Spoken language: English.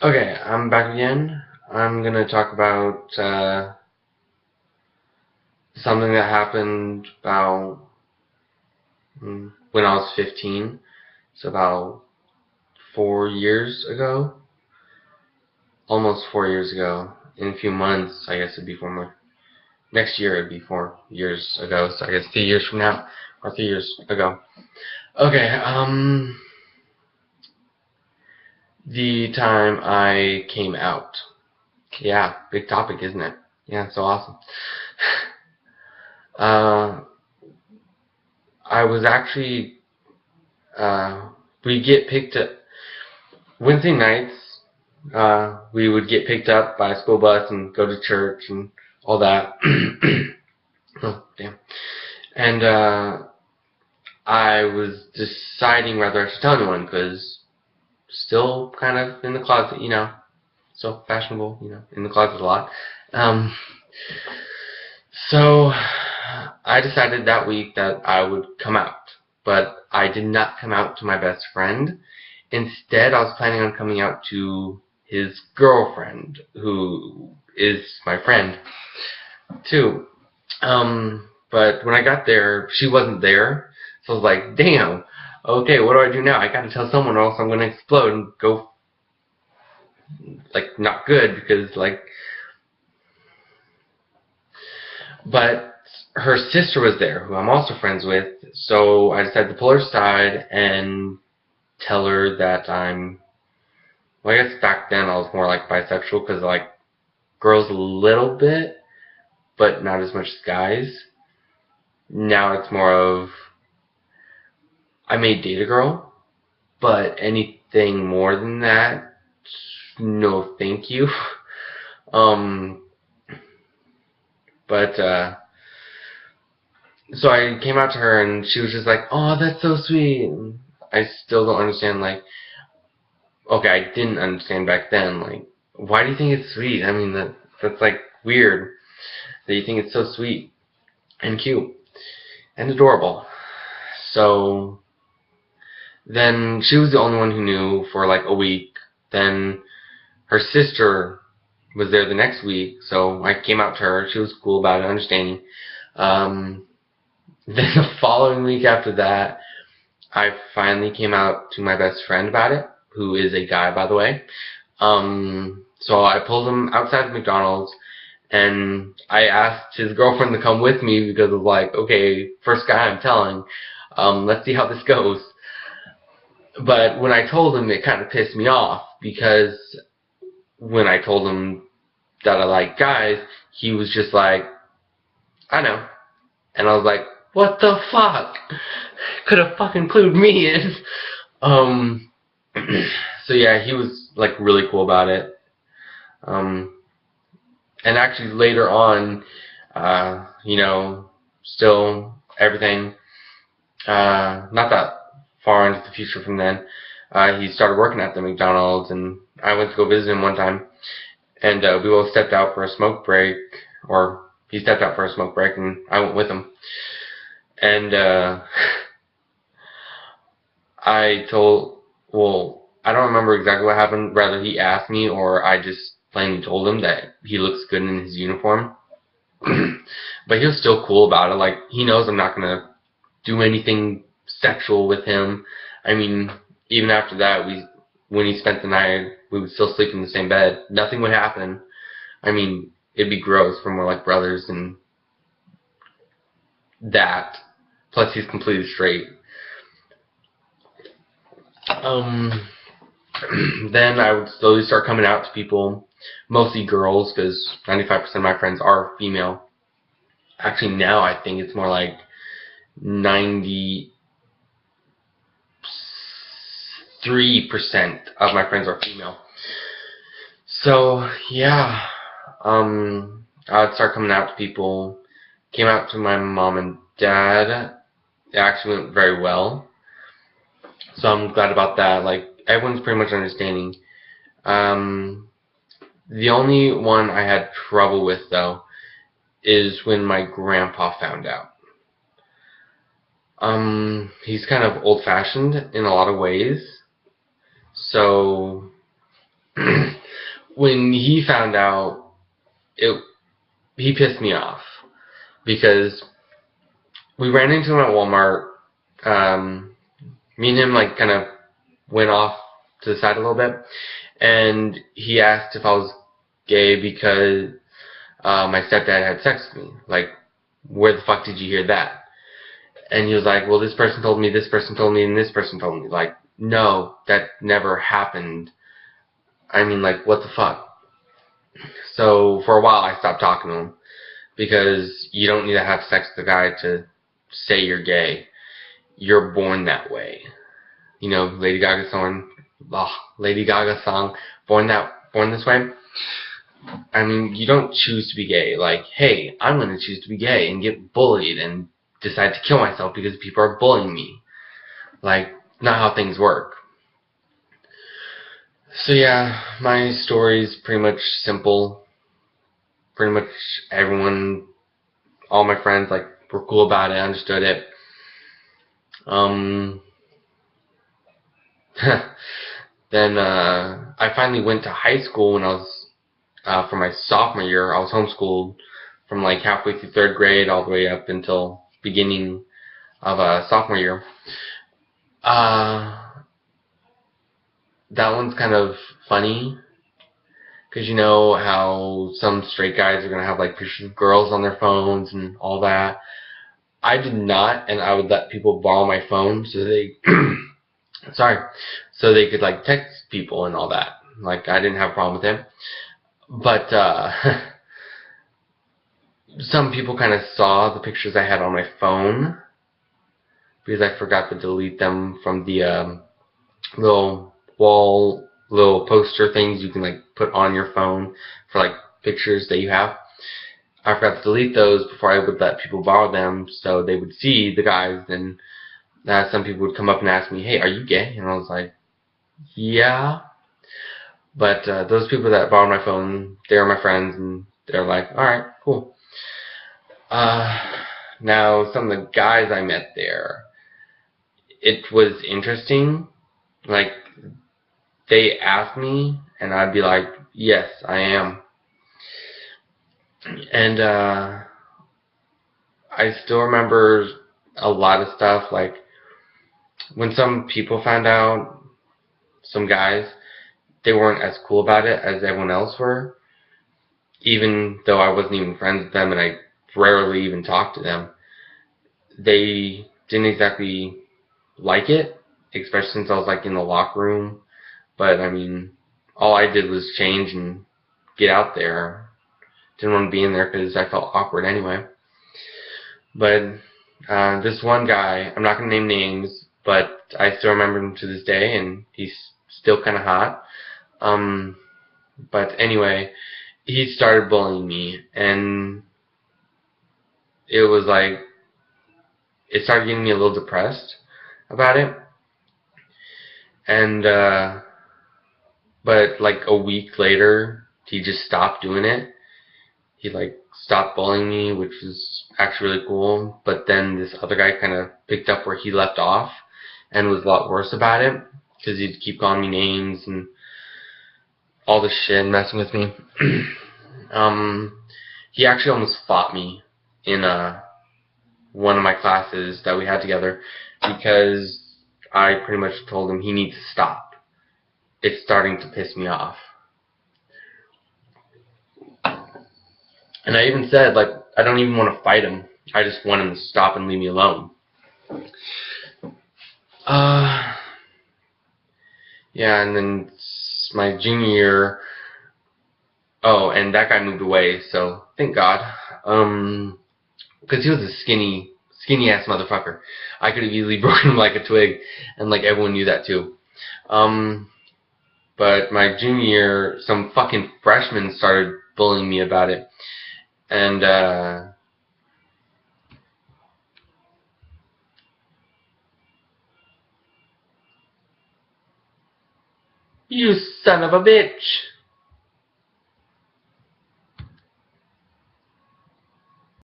Okay, I'm back again. I'm gonna talk about something that happened about when I was 15. So about 4 years ago, almost 4 years ago. In a few months, I guess it'd be 4 more. Next year it'd be 4 years ago. So I guess 3 years from now, or 3 years ago. Okay, the time I came out. Yeah, big topic, isn't it? Yeah, so awesome. uh, I was actually we get picked up Wednesday nights. We would get picked up by a school bus and go to church and all that. Oh, damn. And I was deciding whether I should tell anyone because still kind of in the closet, still fashionable, in the closet a lot. Um, so I decided that week that I would come out, but I did not come out to my best friend. Instead, I was planning on coming out to his girlfriend, who is my friend, too. But when I got there, she wasn't there, so I was like, damn, okay, what do I do now? I gotta tell someone or else I'm gonna explode and go, like, not good, because, like, but her sister was there, who I'm also friends with, so I decided to pull her aside and tell her that well, I guess back then I was more like bisexual because I like girls a little bit, but not as much as guys. Now it's more of I may date a girl, but anything more than that, no thank you. um, but so I came out to her and she was just like, "Oh, that's so sweet." And I still don't understand. Like, okay, I didn't understand back then. Like, why do you think it's sweet? I mean, that's like weird that you think it's so sweet and cute and adorable. So then she was the only one who knew for like a week. Then her sister was there the next week, so I came out to her. She was cool about it, understanding. Um, then the following week after that, I finally came out to my best friend about it, who is a guy, by the way. So I pulled him outside of McDonald's, and I asked his girlfriend to come with me because of like, okay, first guy I'm telling. Let's see how this goes. But when I told him, it kind of pissed me off because when I told him that I like guys, he was just like, I know. And I was like, what the fuck? Could have fucking clued me in. Um, so yeah, he was like really cool about it. Um, and actually later on, still everything, not that far into the future from then, he started working at the McDonald's and I went to go visit him one time and we both stepped out for a smoke break, or he stepped out for a smoke break and I went with him. And I don't remember exactly what happened. Rather, he asked me, or I just plainly told him that he looks good in his uniform. But he was still cool about it. Like, he knows I'm not gonna do anything sexual with him. I mean, even after that, when he spent the night, we would still sleep in the same bed. Nothing would happen. I mean, it'd be gross for more like brothers and that. Plus, he's completely straight. Um, then I would slowly start coming out to people, mostly girls, because 95% of my friends are female. Actually, now I think it's more like 93% of my friends are female. So, yeah, I would start coming out to people. Came out to my mom and dad. It actually went very well. So I'm glad about that. Like, everyone's pretty much understanding. Um, the only one I had trouble with, though, is when my grandpa found out. He's kind of old-fashioned in a lot of ways. So when he found out, he pissed me off because we ran into him at Walmart. Me and him like kind of went off to the side a little bit, and he asked if I was gay because my stepdad had sex with me. Like, where the fuck did you hear that? And he was like, well, this person told me, this person told me, and this person told me. Like, no, that never happened. I mean, like, what the fuck? So for a while, I stopped talking to him because you don't need to have sex with a guy to say you're gay. You're born that way. You know, Lady Gaga song, born this way. I mean, you don't choose to be gay. Like, hey, I'm going to choose to be gay and get bullied and decide to kill myself because people are bullying me. Like, not how things work. So yeah, my story's pretty much simple. Pretty much everyone, all my friends, like, were cool about it, understood it. Then I finally went to high school when I was for my sophomore year. I was homeschooled from like halfway through third grade all the way up until beginning of sophomore year. That one's kind of funny because you know how some straight guys are gonna have like pictures of girls on their phones and all that. I did not, and I would let people borrow my phone so they so they could like text people and all that. Like, I didn't have a problem with it. But some people kind of saw the pictures I had on my phone because I forgot to delete them from the little poster things you can like put on your phone for like pictures that you have. I forgot to delete those before I would let people borrow them so they would see the guys. And some people would come up and ask me, hey, are you gay? And I was like, yeah. But those people that borrowed my phone, they were my friends, and they're like, alright, cool. Now, some of the guys I met there, it was interesting. Like, they asked me, and I'd be like, yes, I am. And I still remember a lot of stuff. Like, when some people found out, some guys, they weren't as cool about it as everyone else were. Even though I wasn't even friends with them and I rarely even talked to them, they didn't exactly like it, especially since I was like in the locker room. But I mean, all I did was change and get out there. Didn't want to be in there because I felt awkward anyway. But this one guy, I'm not going to name names, but I still remember him to this day, and he's still kind of hot. But anyway, he started bullying me, and it was like, it started getting me a little depressed about it. And but like a week later, he just stopped doing it. He like stopped bullying me, which was actually really cool. But then this other guy kind of picked up where he left off and was a lot worse about it because he'd keep calling me names and all this shit and messing with me. He actually almost fought me in one of my classes that we had together because I pretty much told him he needs to stop. It's starting to piss me off. And I even said, like, I don't even want to fight him. I just want him to stop and leave me alone. Yeah, and then my junior year, oh, and that guy moved away, so thank God. Because he was a skinny ass motherfucker. I could have easily broken him like a twig, and like everyone knew that too. But my junior year, some fucking freshmen started bullying me about it. And you son of a bitch.